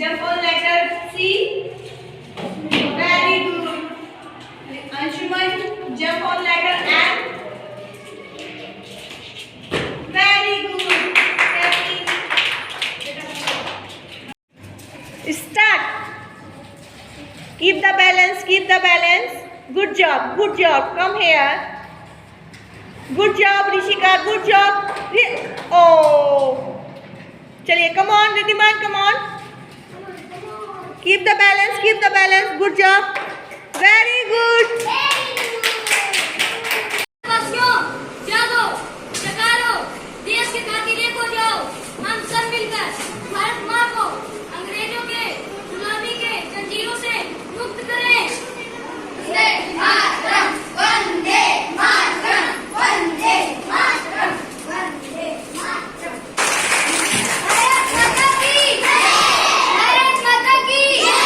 Jump on letter C. Very good. Anshuman, jump on letter M. Very good. Happy. Start. Keep the balance. Keep the balance. Good job. Good job. Come here. Good job, Rishika. Good job. Oh. चलिए. Come on, Ridhiman. Come on. Keep the balance. Keep the balance. Good job. Very good. जागो, जगारो, देश के खातिर एक हो जाओ। हम सब मिलकर भारत माँ को अंग्रेजों के गुलामी के जंजीरों से मुक्त करें। वंदे मातरम, वंदे मातरम, वंदे मातरम, वंदे मातरम। भारत माता की जय, भारत माता की जय।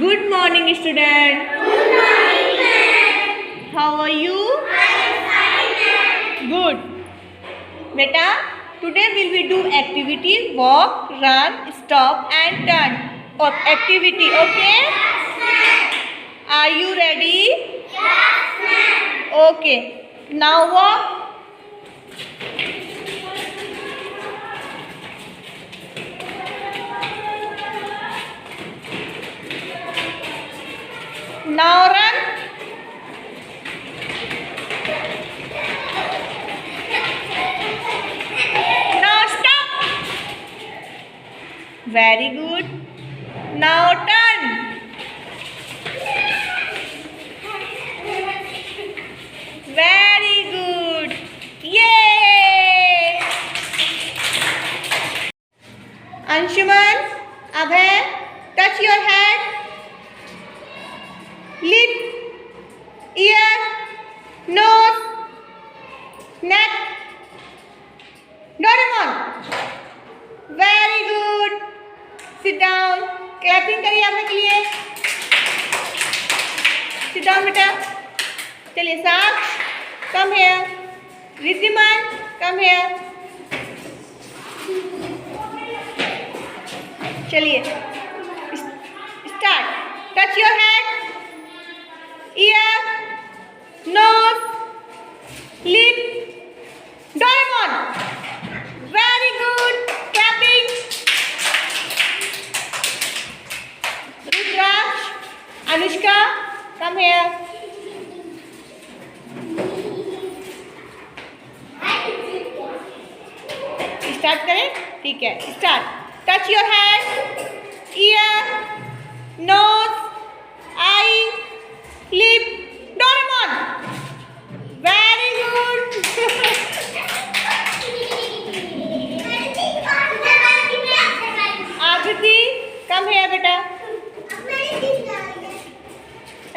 Good morning, student. Good morning, ma'am. How are you? I am fine, ma'am. Good. Beta, today will we do activity walk, run, stop and turn. Or activity, okay? Yes, ma'am. Are you ready? Yes, ma'am. Okay. Now walk. Now run. Now stop. Very good. Now turn. Very good. Yay! Anshuman, Abhay, touch your head. Lip, ear, nose, neck. Doraemon. Very good. Sit down. Clapping करिए आपने के लिए. Sit down बेटा. चलिए साक्ष, come here. Ridhiman, come here. चलिए. Start. Touch your head. Rishika, come here. Start करें? ठीक है, start. Touch your hand, ear, nose, eye, lip. Doraemon. Very good. Aakriti, come here बेटा.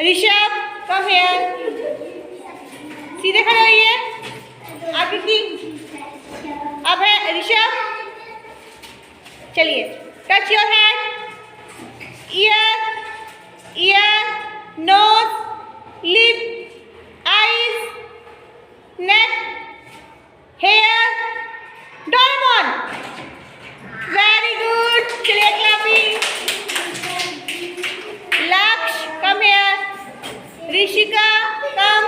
Rishabh, come here. सीधे खड़े होइए. आकृति. अब है ऋषभ. चलिए, touch your hand, ear, nose, lip, eyes, neck, hair. Doraemon. Very good. चलिए clapping. Lakshya, come here. Rishika, कम.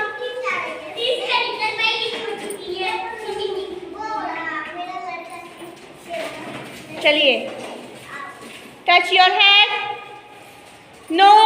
चलिए, टच योर हेड, नोज,